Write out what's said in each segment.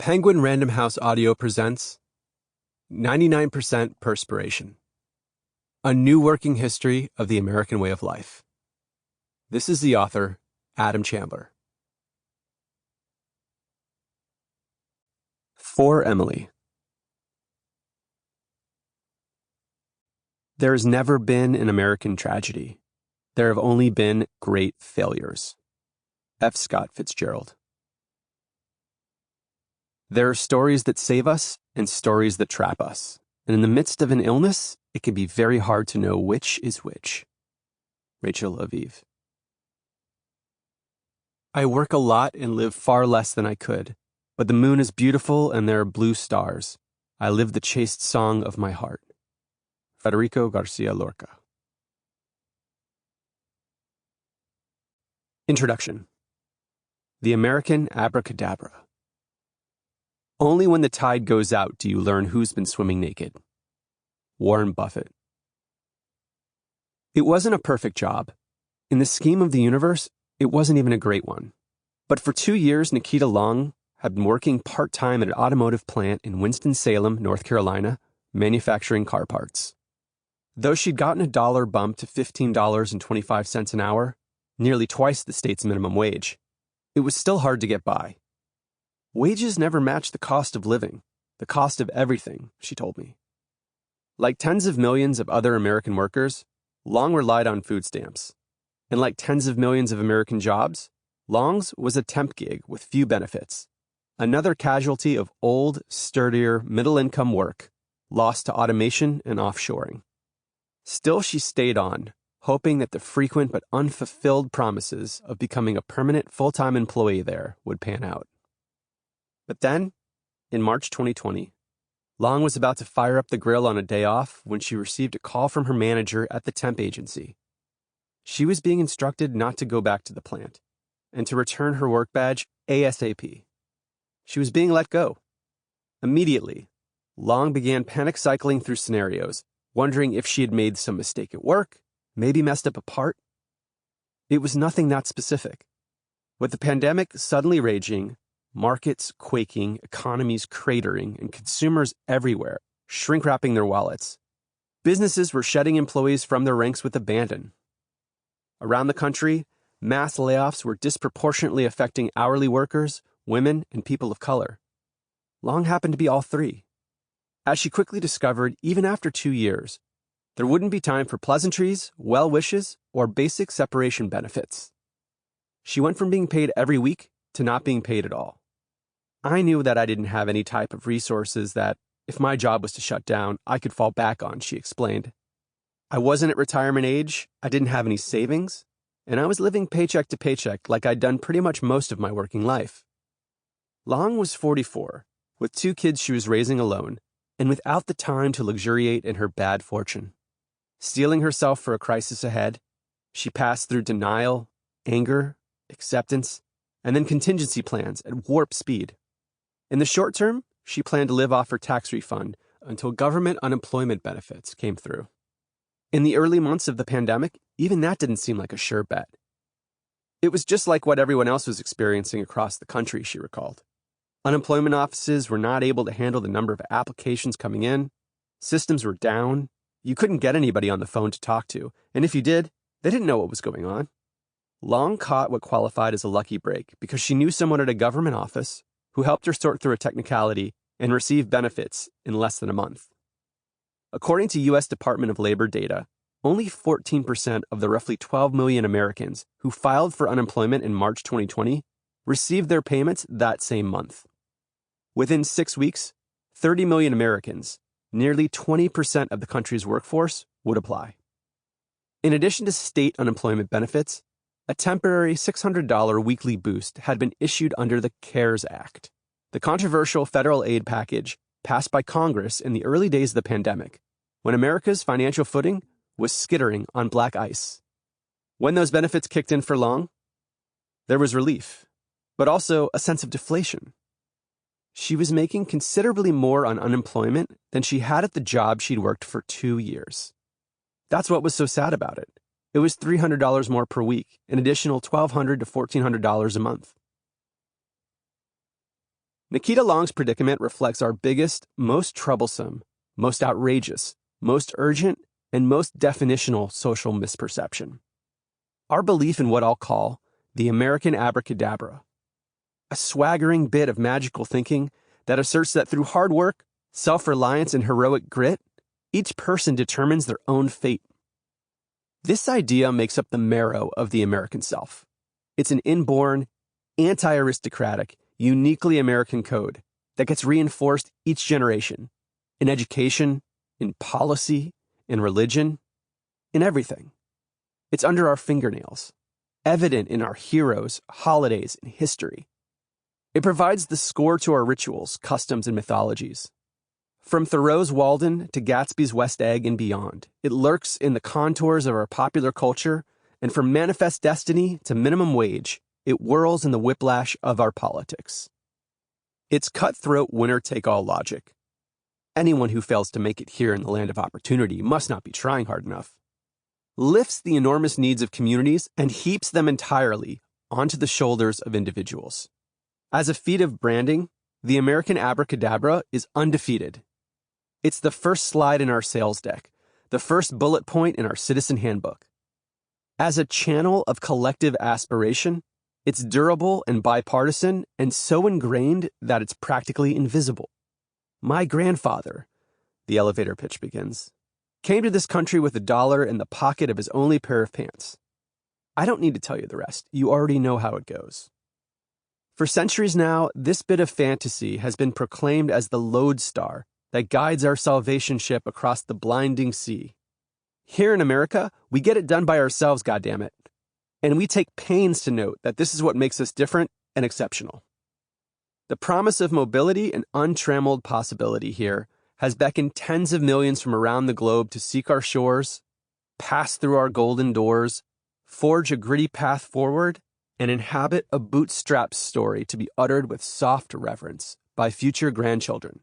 Penguin Random House Audio presents 99% Perspiration, a new working history of the American way of life. This is the author, Adam Chandler. For Emily. There has never been an American tragedy. There have only been great failures. F. Scott Fitzgerald. There are stories that save us and stories that trap us. And in the midst of an illness, it can be very hard to know which is which. Rachel Aviv. I work a lot and live far less than I could, but the moon is beautiful and there are blue stars. I live the chaste song of my heart. Federico Garcia Lorca. Introduction. The American Abracadabra. Only when the tide goes out do you learn who's been swimming naked. Warren Buffett. It wasn't a perfect job. In the scheme of the universe, it wasn't even a great one. But for 2 years, Nikita Long had been working part-time at an automotive plant in Winston-Salem, North Carolina, manufacturing car parts. Though she'd gotten a $1 bump to $15.25 an hour, nearly twice the state's minimum wage, it was still hard to get by. Wages never match the cost of living, the cost of everything, she told me. Like tens of millions of other American workers, Long relied on food stamps. And like tens of millions of American jobs, Long's was a temp gig with few benefits. Another casualty of old, sturdier, middle-income work, lost to automation and offshoring. Still, she stayed on, hoping that the frequent but unfulfilled promises of becoming a permanent full-time employee there would pan out. But then, in March 2020, Long was about to fire up the grill on a day off when she received a call from her manager at the temp agency. She was being instructed not to go back to the plant and to return her work badge ASAP. She was being let go. Immediately, Long began panic cycling through scenarios, wondering if she had made some mistake at work, maybe messed up a part. It was nothing that specific. With the pandemic suddenly raging, markets quaking, economies cratering, and consumers everywhere shrink-wrapping their wallets, businesses were shedding employees from their ranks with abandon. Around the country, mass layoffs were disproportionately affecting hourly workers, women, and people of color. Long happened to be all three. As she quickly discovered, even after 2 years, there wouldn't be time for pleasantries, well wishes, or basic separation benefits. She went from being paid every week to not being paid at all. I knew that I didn't have any type of resources that, if my job was to shut down, I could fall back on, she explained. I wasn't at retirement age, I didn't have any savings, and I was living paycheck to paycheck like I'd done pretty much most of my working life. Long was 44, with 2 kids she was raising alone, and without the time to luxuriate in her bad fortune. Steeling herself for a crisis ahead, she passed through denial, anger, acceptance, and then contingency plans at warp speed. In the short term, she planned to live off her tax refund until government unemployment benefits came through. In the early months of the pandemic, even that didn't seem like a sure bet. It was just like what everyone else was experiencing across the country, she recalled. Unemployment offices were not able to handle the number of applications coming in, systems were down, you couldn't get anybody on the phone to talk to, and if you did, they didn't know what was going on. Long caught what qualified as a lucky break because she knew someone at a government office who helped her sort through a technicality and receive benefits in less than a month. According to U.S. Department of Labor data, only 14% of the roughly 12 million Americans who filed for unemployment in March 2020 received their payments that same month. Within 6 weeks, 30 million Americans, nearly 20% of the country's workforce, would apply. In addition to state unemployment benefits, a temporary $600 weekly boost had been issued under the CARES Act, the controversial federal aid package passed by Congress in the early days of the pandemic, when America's financial footing was skittering on black ice. When those benefits kicked in for Long, there was relief, but also a sense of deflation. She was making considerably more on unemployment than she had at the job she'd worked for 2 years. That's what was so sad about it. It was $300 more per week, an additional $1,200 to $1,400 a month. Nikita Long's predicament reflects our biggest, most troublesome, most outrageous, most urgent, and most definitional social misperception. Our belief in what I'll call the American abracadabra, a swaggering bit of magical thinking that asserts that through hard work, self-reliance, and heroic grit, each person determines their own fate. This idea makes up the marrow of the American self. It's an inborn, anti-aristocratic, uniquely American code that gets reinforced each generation, in education, in policy, in religion, in everything. It's under our fingernails, evident in our heroes, holidays, and history. It provides the score to our rituals, customs, and mythologies. From Thoreau's Walden to Gatsby's West Egg and beyond, it lurks in the contours of our popular culture, and from Manifest Destiny to Minimum Wage, it whirls in the whiplash of our politics. It's cutthroat winner-take-all logic. Anyone who fails to make it here in the land of opportunity must not be trying hard enough. Lifts the enormous needs of communities and heaps them entirely onto the shoulders of individuals. As a feat of branding, the American abracadabra is undefeated. It's the first slide in our sales deck, the first bullet point in our citizen handbook. As a channel of collective aspiration, it's durable and bipartisan and so ingrained that it's practically invisible. My grandfather, the elevator pitch begins, came to this country with $1 in the pocket of his only pair of pants. I don't need to tell you the rest. You already know how it goes. For centuries now, this bit of fantasy has been proclaimed as the lodestar that guides our salvation ship across the blinding sea. Here in America, we get it done by ourselves, goddammit. And we take pains to note that this is what makes us different and exceptional. The promise of mobility and untrammeled possibility here has beckoned tens of millions from around the globe to seek our shores, pass through our golden doors, forge a gritty path forward, and inhabit a bootstrapped story to be uttered with soft reverence by future grandchildren.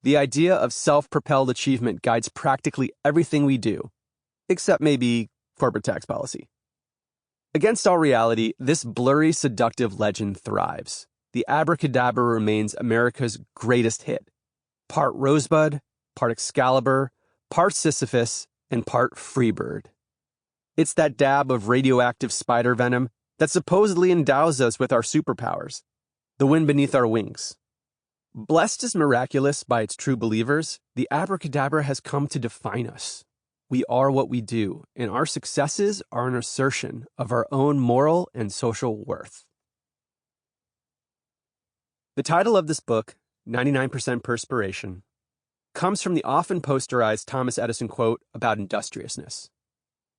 The idea of self-propelled achievement guides practically everything we do, except maybe corporate tax policy. Against all reality, this blurry, seductive legend thrives. The abracadabra remains America's greatest hit. Part Rosebud, part Excalibur, part Sisyphus, and part Freebird. It's that dab of radioactive spider venom that supposedly endows us with our superpowers, the wind beneath our wings. Blessed as miraculous by its true believers, the abracadabra has come to define us. We are what we do, and our successes are an assertion of our own moral and social worth. The title of this book, 99% Perspiration, comes from the often posterized Thomas Edison quote about industriousness.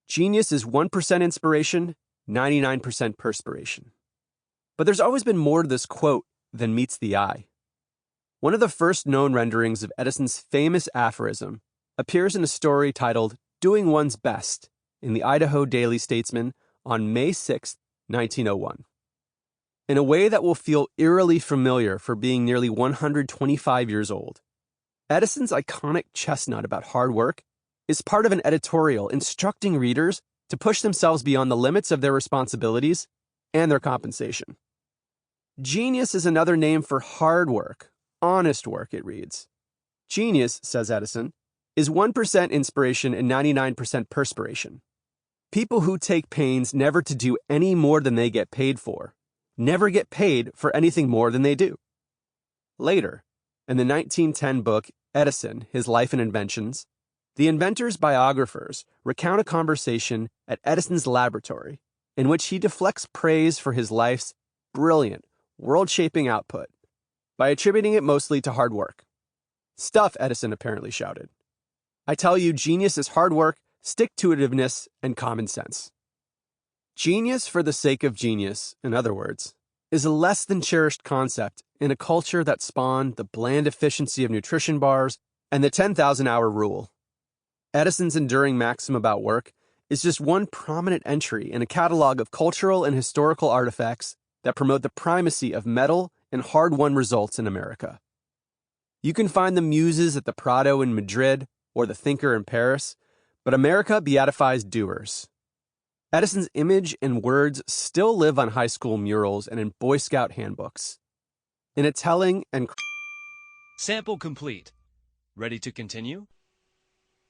Genius is 1% inspiration, 99% perspiration. But there's always been more to this quote than meets the eye. One of the first known renderings of Edison's famous aphorism appears in a story titled Doing One's Best in the Idaho Daily Statesman on May 6, 1901. In a way that will feel eerily familiar for being nearly 125 years old, Edison's iconic chestnut about hard work is part of an editorial instructing readers to push themselves beyond the limits of their responsibilities and their compensation. Genius is another name for hard work, honest work, it reads. Genius, says Edison, is 1% inspiration and 99% perspiration. People who take pains never to do any more than they get paid for, never get paid for anything more than they do. Later, in the 1910 book Edison, His Life and Inventions, the inventor's biographers recount a conversation at Edison's laboratory in which he deflects praise for his life's brilliant, world-shaping output by attributing it mostly to hard work. Stuff, Edison apparently shouted. I tell you, genius is hard work, stick-to-itiveness, and common sense. Genius for the sake of genius, in other words, is a less than cherished concept in a culture that spawned the bland efficiency of nutrition bars and the 10,000-hour rule. Edison's enduring maxim about work is just one prominent entry in a catalog of cultural and historical artifacts that promote the primacy of metal and hard-won results in America. You can find the muses at the Prado in Madrid or the Thinker in Paris, but America beatifies doers. Edison's image and words still live on high school murals and in Boy Scout handbooks. In a telling and Sample complete. Ready to continue?